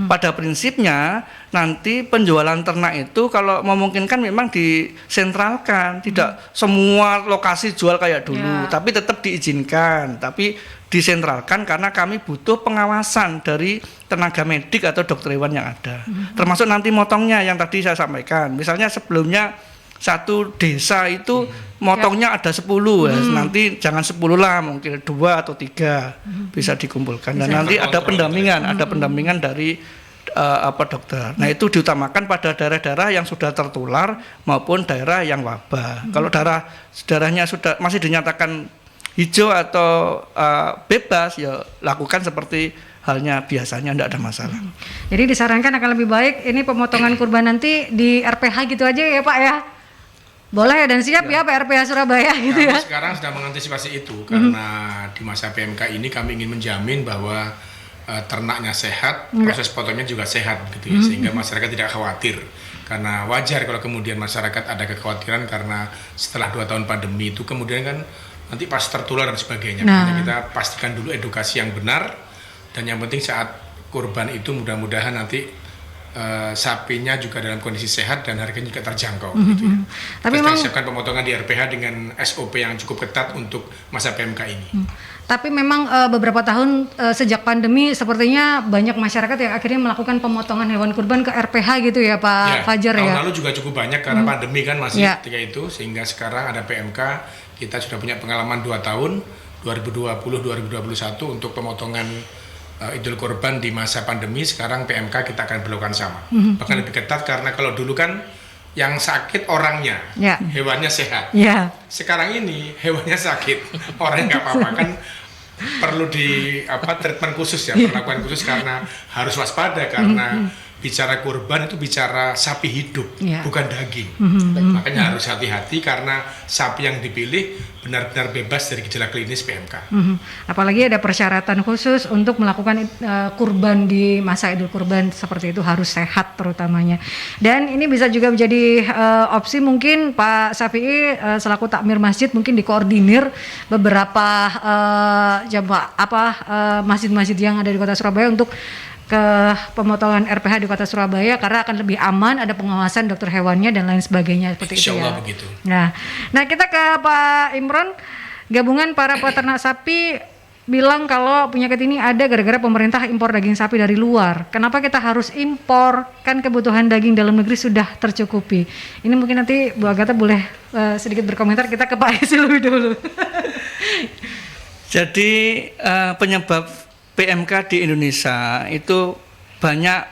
Pada prinsipnya nanti penjualan ternak itu kalau memungkinkan memang disentralkan, tidak semua lokasi jual kayak dulu, tapi tetap diizinkan, tapi disentralkan karena kami butuh pengawasan dari tenaga medik atau dokter hewan yang ada. Termasuk nanti motongnya yang tadi saya sampaikan. Misalnya sebelumnya satu desa itu motongnya ada 10 ya. Nanti jangan 10 lah, mungkin 2 atau 3 bisa dikumpulkan dan nanti ada pendampingan dari dokter. Nah itu diutamakan pada daerah-daerah yang sudah tertular maupun daerah yang wabah. Kalau darahnya sudah masih dinyatakan hijau atau bebas, ya lakukan seperti halnya biasanya, tidak ada masalah. Jadi disarankan akan lebih baik ini pemotongan kurban nanti di RPH gitu aja ya Pak ya. Boleh dan siap ya PRPH Surabaya gitu Kami ya. sekarang sedang mengantisipasi itu karena di masa PMK ini kami ingin menjamin bahwa ternaknya sehat, proses potongnya juga sehat gitu ya, sehingga masyarakat tidak khawatir. Karena wajar kalau kemudian masyarakat ada kekhawatiran karena setelah 2 tahun pandemi itu kemudian kan nanti pas tertular dan sebagainya. Makanya kita pastikan dulu edukasi yang benar, dan yang penting saat kurban itu mudah-mudahan nanti sapinya juga dalam kondisi sehat dan harganya juga terjangkau gitu ya. Tapi Kita memang siapkan pemotongan di RPH dengan SOP yang cukup ketat untuk masa PMK ini. Tapi memang beberapa tahun sejak pandemi sepertinya banyak masyarakat yang akhirnya melakukan pemotongan hewan kurban ke RPH gitu ya Pak Fajar tahun ya. lalu juga cukup banyak karena pandemi kan masih Ya. ketika itu, sehingga sekarang ada PMK, kita sudah punya pengalaman 2 tahun 2020-2021 untuk pemotongan Idul Kurban di masa pandemi. Sekarang PMK kita akan berlakukan sama, bahkan lebih ketat karena kalau dulu kan yang sakit orangnya, Ya. hewannya sehat. Ya. Sekarang ini hewannya sakit, orangnya nggak apa-apa, kan perlu di treatment khusus ya, perlakuan khusus karena harus waspada karena bicara kurban itu bicara sapi hidup, Ya. bukan daging. Makanya harus hati-hati karena sapi yang dipilih benar-benar bebas dari gejala klinis PMK. Apalagi ada persyaratan khusus untuk melakukan kurban di masa Idul Kurban seperti itu, harus sehat terutamanya. Dan ini bisa juga menjadi opsi mungkin Pak Syafi'i selaku takmir masjid mungkin dikoordinir beberapa masjid-masjid yang ada di Kota Surabaya untuk ke pemotongan RPH di Kota Surabaya karena akan lebih aman, ada pengawasan dokter hewannya dan lain sebagainya seperti itu Insya Allah ya. begitu. Nah kita ke Pak Imron, gabungan para peternak sapi bilang kalau penyakit ini ada gara-gara pemerintah impor daging sapi dari luar. Kenapa kita harus impor? Kan kebutuhan daging dalam negeri sudah tercukupi. Ini mungkin nanti Bu Agatha boleh sedikit berkomentar, kita ke Pak Isi lebih dulu. Jadi penyebab PMK di Indonesia itu banyak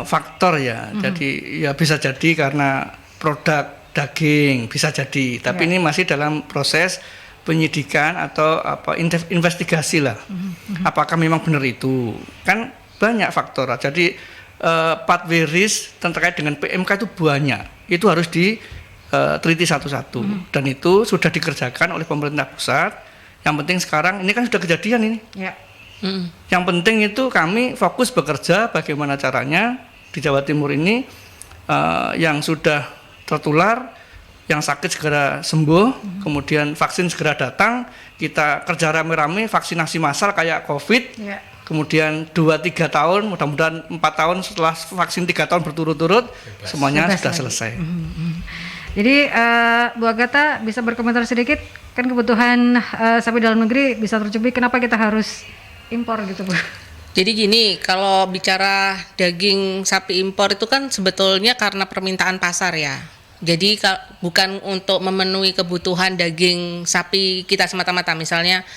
faktor ya. Jadi ya bisa jadi karena produk daging, bisa jadi. Tapi ini masih dalam proses penyidikan atau investigasi lah. Apakah memang benar itu? Kan banyak faktor. Jadi patwiris terkait dengan PMK itu banyak. Itu harus diteliti satu-satu. Dan itu sudah dikerjakan oleh pemerintah pusat. Yang penting sekarang ini kan sudah kejadian ini. Ya. Yang penting itu kami fokus bekerja bagaimana caranya di Jawa Timur ini yang sudah tertular, yang sakit segera sembuh, kemudian vaksin segera datang, kita kerja rame-rame vaksinasi massal kayak COVID, kemudian 2-3 tahun, mudah-mudahan 4 tahun setelah vaksin 3 tahun berturut-turut, semuanya Bebas sudah lagi. selesai. Jadi Bu Agatha bisa berkomentar sedikit, kan kebutuhan sapi dalam negeri bisa tercukupi, kenapa kita harus impor gitu Bu? Jadi gini, kalau bicara daging sapi impor itu kan sebetulnya karena permintaan pasar ya. Jadi bukan untuk memenuhi kebutuhan daging sapi kita semata-mata, misalnya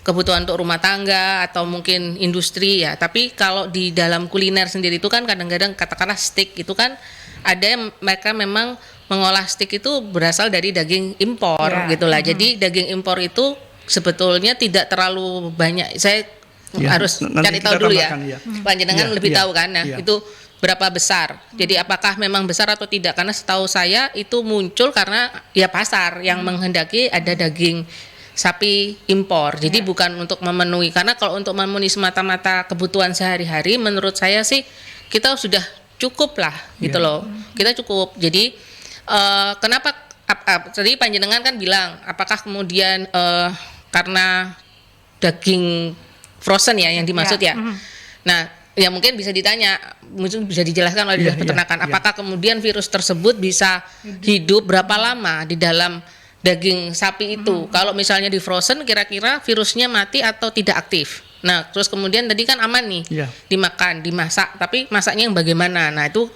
kebutuhan untuk rumah tangga atau mungkin industri ya. Tapi kalau di dalam kuliner sendiri itu kan kadang-kadang katakanlah steak itu kan ada yang mereka memang mengolah steak itu berasal dari daging impor gitulah. Jadi daging impor itu sebetulnya tidak terlalu banyak. Saya harus cari tahu dulu ya. Panjenengan lebih tahu kan. Nah, itu berapa besar. Jadi apakah memang besar atau tidak? Karena setahu saya itu muncul karena ya pasar yang menghendaki ada daging sapi impor. Jadi bukan untuk memenuhi. Karena kalau untuk memenuhi semata-mata kebutuhan sehari-hari, menurut saya sih kita sudah cukup lah gitu loh. Kita cukup. Jadi kenapa? Tadi panjenengan kan bilang, apakah kemudian karena daging frozen ya yang dimaksud ya. Nah, ya mungkin bisa ditanya, mungkin bisa dijelaskan oleh dinas peternakan, apakah kemudian virus tersebut bisa hidup berapa lama di dalam daging sapi itu? Kalau misalnya di frozen, kira-kira virusnya mati atau tidak aktif? Nah, terus kemudian tadi kan aman nih, dimakan, dimasak, tapi masaknya yang bagaimana? Nah, itu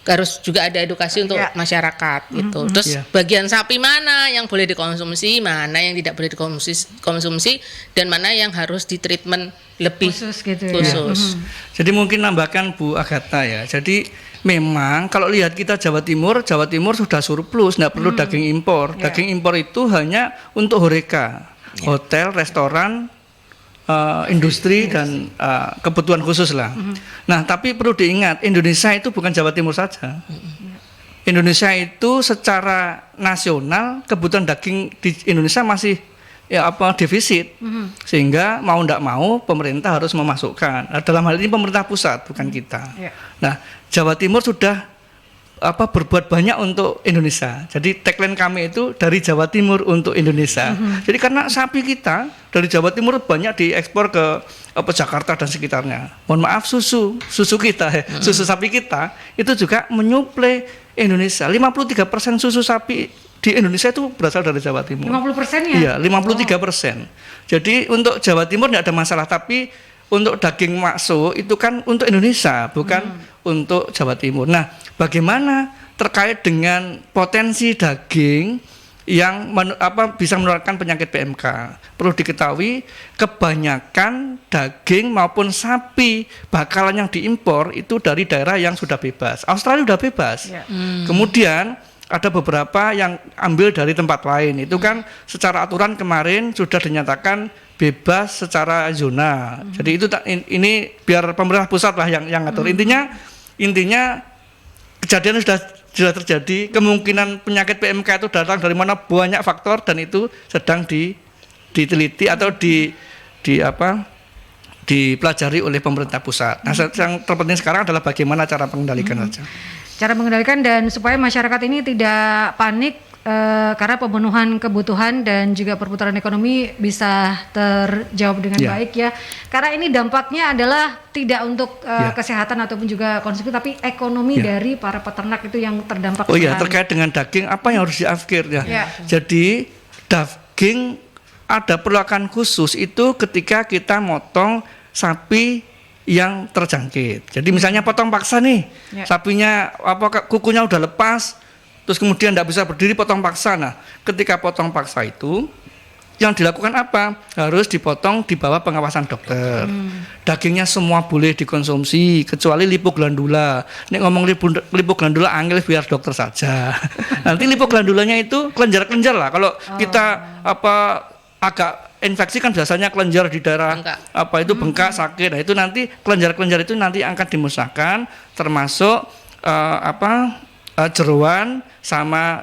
harus juga ada edukasi untuk masyarakat gitu. Terus bagian sapi mana yang boleh dikonsumsi, mana yang tidak boleh dikonsumsi, dan mana yang harus ditreatment lebih khusus gitu ya. Jadi mungkin nambahkan Bu Agatha ya. Jadi memang kalau lihat kita Jawa Timur sudah surplus, nggak perlu daging impor. Daging impor itu hanya untuk horeca, hotel, restoran, industri dan kebutuhan khusus lah. Nah, tapi perlu diingat Indonesia itu bukan Jawa Timur saja. Indonesia itu secara nasional kebutuhan daging di Indonesia masih defisit, sehingga mau tidak mau pemerintah harus memasukkan. Nah, dalam hal ini pemerintah pusat bukan kita. Nah, Jawa Timur sudah berbuat banyak untuk Indonesia. Jadi tagline kami itu dari Jawa Timur untuk Indonesia. Jadi karena sapi kita dari Jawa Timur banyak diekspor ke Jakarta dan sekitarnya. Mohon maaf, susu kita, susu sapi kita itu juga menyuplai Indonesia. 53% susu sapi di Indonesia itu berasal dari Jawa Timur. 50% ya? Iya, 53%. Jadi untuk Jawa Timur tidak ada masalah, tapi untuk daging masuk itu kan untuk Indonesia, bukan untuk Jawa Timur. Nah, bagaimana terkait dengan potensi daging yang bisa menularkan penyakit PMK? Perlu diketahui, kebanyakan daging maupun sapi bakalan yang diimpor itu dari daerah yang sudah bebas. Australia sudah bebas. Kemudian ada beberapa yang ambil dari tempat lain. Itu kan secara aturan kemarin sudah dinyatakan bebas secara zona. Jadi itu ini biar pemerintah pusat lah yang ngatur. Intinya kejadian sudah terjadi, kemungkinan penyakit PMK itu datang dari mana banyak faktor, dan itu sedang diteliti atau dipelajari oleh pemerintah pusat. Nah, yang terpenting sekarang adalah bagaimana cara mengendalikan saja. Cara mengendalikan dan supaya masyarakat ini tidak panik karena pemenuhan kebutuhan dan juga perputaran ekonomi bisa terjawab dengan baik ya. Karena ini dampaknya adalah tidak untuk kesehatan ataupun juga konsumsi, tapi ekonomi dari para peternak itu yang terdampak. Oh iya, terkait dengan daging apa yang harus diakhir ya. Jadi daging ada perlakuan khusus itu ketika kita motong sapi yang terjangkit. Jadi misalnya potong paksa nih, sapinya kukunya udah lepas, terus kemudian tidak bisa berdiri, potong paksa. Nah, ketika potong paksa itu yang dilakukan apa? Harus dipotong di bawah pengawasan dokter. Dagingnya semua boleh dikonsumsi kecuali lipoglandula. Ini ngomong lipoglandula angel biar dokter saja. Nanti lipoglandulanya itu kelenjar-kelenjar lah. Kalau kita agak infeksi kan biasanya kelenjar di daerah bengkak sakit. Nah, itu nanti kelenjar-kelenjar itu nanti akan dimusnahkan, termasuk jeroan sama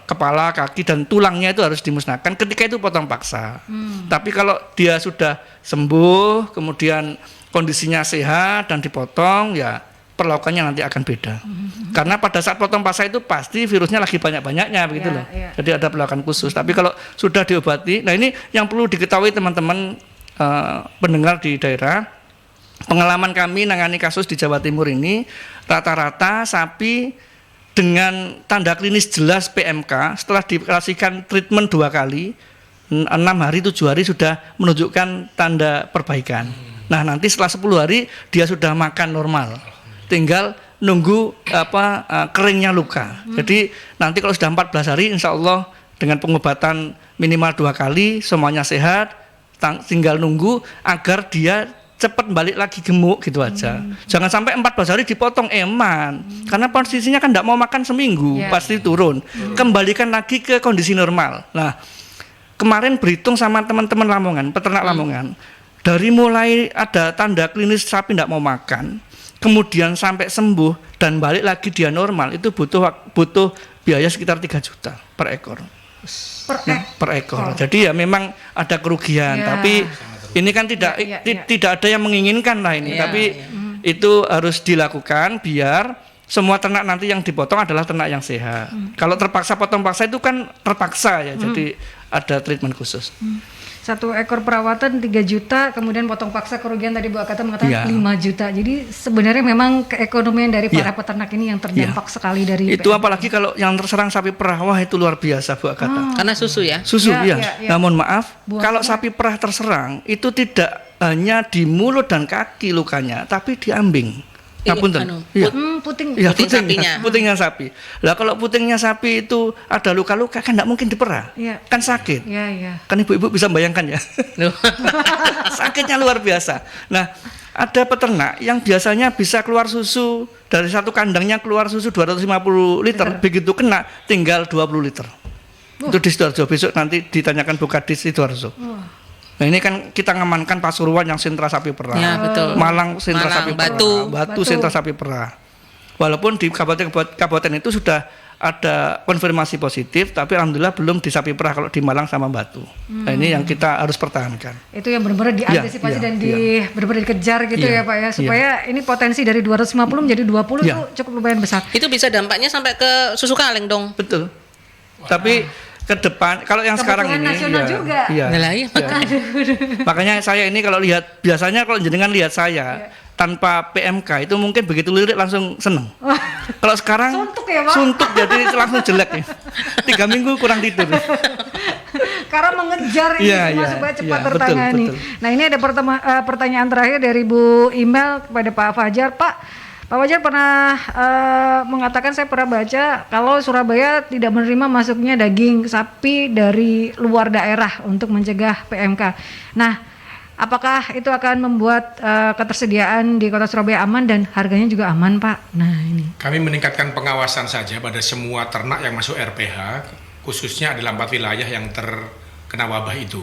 kepala, kaki dan tulangnya itu harus dimusnahkan ketika itu potong paksa. Tapi kalau dia sudah sembuh, kemudian kondisinya sehat dan dipotong, ya perlakuannya nanti akan beda. Karena pada saat potong paksa itu pasti virusnya lagi banyak-banyaknya begitu loh. Jadi ada perlakuan khusus. Tapi kalau sudah diobati, nah ini yang perlu diketahui teman-teman pendengar di daerah. Pengalaman kami nangani kasus di Jawa Timur ini, rata-rata sapi dengan tanda klinis jelas PMK setelah dikasihkan treatment 2 kali, 6 hari 7 hari sudah menunjukkan tanda perbaikan. Nah, nanti setelah 10 hari dia sudah makan normal, tinggal nunggu keringnya luka. Jadi nanti kalau sudah 14 hari insya Allah dengan pengobatan minimal 2 kali semuanya sehat, tinggal nunggu agar dia cepat balik lagi gemuk gitu aja. Jangan sampai 14 hari dipotong eman. Karena posisinya kan tidak mau makan seminggu, pasti turun. Kembalikan lagi ke kondisi normal. Nah, kemarin berhitung sama teman-teman Lamongan, peternak Lamongan. Dari mulai ada tanda klinis sapi tidak mau makan, kemudian sampai sembuh dan balik lagi dia normal, itu butuh biaya sekitar 3 juta per ekor. Per ekor. Jadi ya memang ada kerugian, tapi ini kan tidak ada yang menginginkan lah ini, tapi itu harus dilakukan biar semua ternak nanti yang dipotong adalah ternak yang sehat. Kalau terpaksa potong paksa itu kan terpaksa ya, jadi ada treatment khusus. 1 ekor perawatan 3 juta, kemudian potong paksa kerugian tadi Bu Akata mengatakan 5 juta. Jadi sebenarnya memang keekonomian dari para peternak ini yang terdampak sekali dari itu PMK. Apalagi kalau yang terserang sapi perah, wah itu luar biasa Bu Akata. Karena susu ya? Susu Namun maaf, kalau sapi perah terserang itu tidak hanya di mulut dan kaki lukanya, tapi di ambing. Putingnya sapi. Lah kalau putingnya sapi itu ada luka-luka kan tidak mungkin diperah, kan sakit. Kan ibu-ibu bisa bayangkan ya. Sakitnya luar biasa. Nah, ada peternak yang biasanya bisa keluar susu dari satu kandangnya keluar susu 250 liter, begitu kena tinggal 20 liter. Itu di Sidoarjo, besok nanti ditanyakan Bu Kadis Sidoarjo. Nah, ini kan kita ngamankan Pasuruan yang sentra sapi perah. Ya, betul. Malang sentra sapi perah. Batu sentra sapi perah. Walaupun di kabupaten itu sudah ada konfirmasi positif, tapi alhamdulillah belum di sapi perah kalau di Malang sama Batu. Nah, ini yang kita harus pertahankan. Itu yang benar-benar diantisipasi dan benar-benar dikejar gitu ya Pak ya, supaya ini potensi dari 250 menjadi 20 itu cukup lumayan besar. Itu bisa dampaknya sampai ke susu kaleng dong. Betul. Tapi ke depan kalau yang sekarang ini nasional juga. Makanya saya ini kalau lihat, biasanya kalau jenengan lihat saya tanpa PMK itu mungkin begitu lirik langsung seneng. Kalau sekarang suntuk ya Pak? Suntuk jadi langsung jelek ya. 3 minggu kurang tidur. Karena mengejar ini semua supaya cepat tertangani. Betul. Nah ini ada pertanyaan terakhir dari Bu Email kepada Pak Fajar. Pak Fajar pernah mengatakan, saya pernah baca kalau Surabaya tidak menerima masuknya daging sapi dari luar daerah untuk mencegah PMK. Nah, apakah itu akan membuat ketersediaan di Kota Surabaya aman dan harganya juga aman, Pak? Nah, ini. Kami meningkatkan pengawasan saja pada semua ternak yang masuk RPH, khususnya ada 4 wilayah yang terkena wabah itu.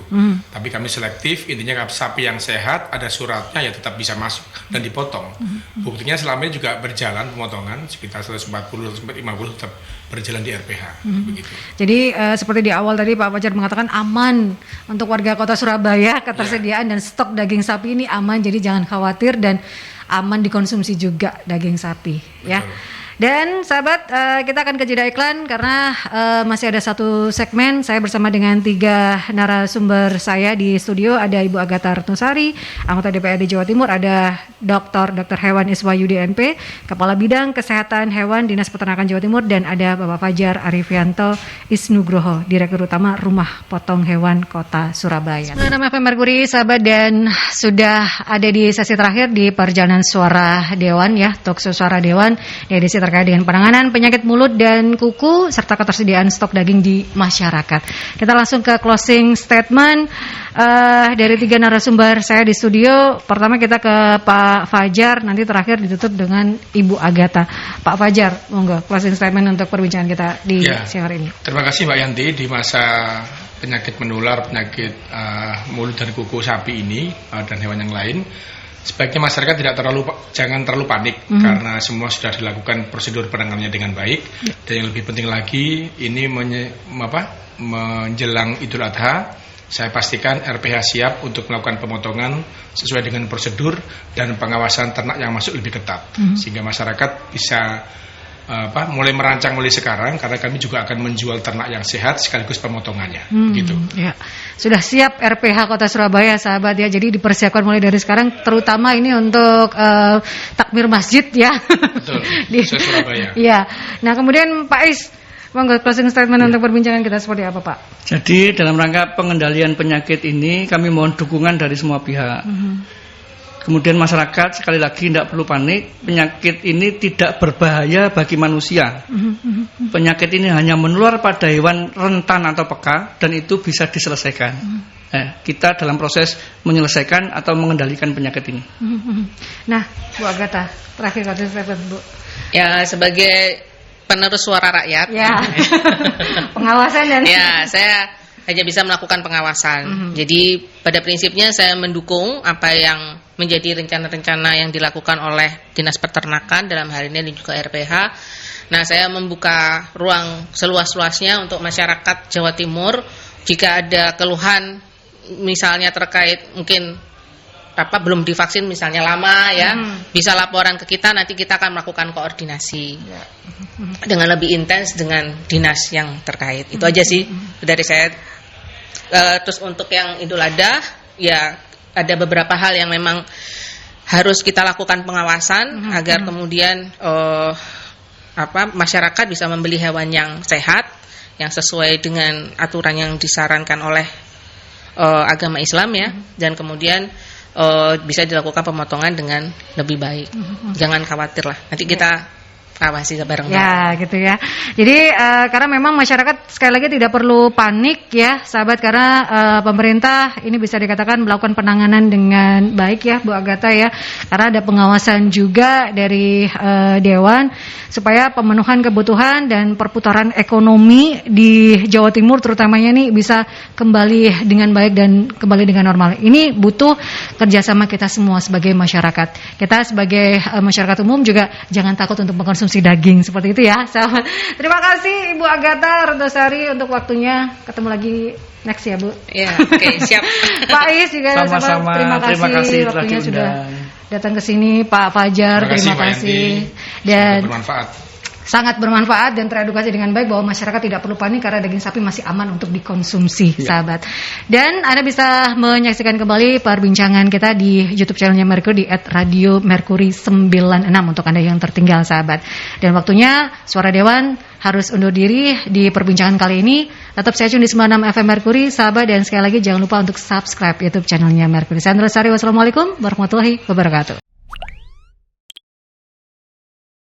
Tapi kami selektif, intinya sapi yang sehat, ada suratnya ya tetap bisa masuk dan dipotong. Buktinya selama ini juga berjalan pemotongan, sekitar 140-150 tetap berjalan di RPH. Begitu. Jadi seperti di awal tadi Pak Fajar mengatakan aman untuk warga Kota Surabaya, ketersediaan dan stok daging sapi ini aman, jadi jangan khawatir dan aman dikonsumsi juga daging sapi. Ya. Dan sahabat, kita akan ke jeda iklan karena masih ada satu segmen. Saya bersama dengan 3 narasumber saya di studio. Ada Ibu Agatha Retnusari, anggota DPRD Jawa Timur. Ada Dr. Hewan Iswayu DNP, Kepala Bidang Kesehatan Hewan Dinas Peternakan Jawa Timur. Dan ada Bapak Fajar Arifianto Isnugroho, Direktur Utama Rumah Potong Hewan Kota Surabaya. Nama FM Merkuri, sahabat, dan sudah ada di sesi terakhir di Perjalanan Suara Dewan ya, Talkshow Suara Dewan di edisi terkait dengan penanganan penyakit mulut dan kuku serta ketersediaan stok daging di masyarakat. Kita langsung ke closing statement dari 3 narasumber saya di studio. Pertama kita ke Pak Fajar, nanti terakhir ditutup dengan Ibu Agatha. Pak Fajar, monggo closing statement untuk perbincangan kita di siang hari ini. Terima kasih Mbak Yanti. Di masa penyakit menular, penyakit mulut dan kuku sapi ini dan hewan yang lain, sebaiknya masyarakat jangan terlalu panik karena semua sudah dilakukan prosedur penanganannya dengan baik. Dan yang lebih penting lagi, ini menjelang Idul Adha, saya pastikan RPH siap untuk melakukan pemotongan sesuai dengan prosedur dan pengawasan ternak yang masuk lebih ketat, sehingga masyarakat bisa mulai merancang mulai sekarang, karena kami juga akan menjual ternak yang sehat sekaligus pemotongannya. Gitu. Ya. Sudah siap RPH Kota Surabaya, sahabat ya. Jadi dipersiapkan mulai dari sekarang, terutama ini untuk takmir masjid ya. Betul. Di Surabaya. Ya. Nah, kemudian Pak Is, monggo closing statement untuk perbincangan kita seperti apa, Pak? Jadi dalam rangka pengendalian penyakit ini, kami mohon dukungan dari semua pihak. Kemudian masyarakat sekali lagi tidak perlu panik, penyakit ini tidak berbahaya bagi manusia. Penyakit ini hanya menular pada hewan rentan atau peka dan itu bisa diselesaikan. Kita dalam proses menyelesaikan atau mengendalikan penyakit ini. Nah, Bu Agatha, terakhir kata Bu. Ya, sebagai penerus suara rakyat. Ya. Pengawasan dan saya hanya bisa melakukan pengawasan. Jadi pada prinsipnya saya mendukung apa yang menjadi rencana-rencana yang dilakukan oleh Dinas Peternakan dalam hal ini dan juga RPH. Nah, saya membuka ruang seluas-luasnya untuk masyarakat Jawa Timur. Jika ada keluhan misalnya terkait mungkin belum divaksin misalnya lama ya, bisa laporan ke kita, nanti kita akan melakukan koordinasi dengan lebih intens dengan dinas yang terkait. Itu aja sih dari saya. Terus untuk yang Idul Adha ya, ada beberapa hal yang memang harus kita lakukan pengawasan agar kemudian masyarakat bisa membeli hewan yang sehat, yang sesuai dengan aturan yang disarankan oleh agama Islam ya, dan kemudian bisa dilakukan pemotongan dengan lebih baik. Jangan khawatir lah, nanti kita awasi bareng. Ya, gitu ya. Jadi karena memang masyarakat sekali lagi tidak perlu panik ya, sahabat, karena pemerintah ini bisa dikatakan melakukan penanganan dengan baik ya, Bu Agatha ya. Karena ada pengawasan juga dari Dewan supaya pemenuhan kebutuhan dan perputaran ekonomi di Jawa Timur terutamanya ini bisa kembali dengan baik dan kembali dengan normal. Ini butuh kerjasama kita semua sebagai masyarakat. Kita sebagai masyarakat umum juga jangan takut untuk mengkonsumsi mengkonsumsi daging seperti itu ya, sahabat. Terima kasih Ibu Agatha Retasari untuk waktunya. Ketemu lagi next ya, Bu. Ya, oke, siap. Pak Is juga Sama-sama. terima Terima kasih telah waktunya sudah diundang. datang ke sini. Pak Fajar, terima Pak kasih. Yanti. Dan Semoga bermanfaat. sangat bermanfaat dan teredukasi dengan baik bahwa masyarakat tidak perlu panik karena daging sapi masih aman untuk dikonsumsi, sahabat. Dan Anda bisa menyaksikan kembali perbincangan kita di YouTube channelnya Mercury di @radiomercury96 untuk Anda yang tertinggal, sahabat. Dan waktunya Suara Dewan harus undur diri di perbincangan kali ini. Tetap stay tune di 96 FM Mercury, sahabat, dan sekali lagi jangan lupa untuk subscribe YouTube channelnya Mercury. Saya Andra Sari, wassalamualaikum warahmatullahi wabarakatuh.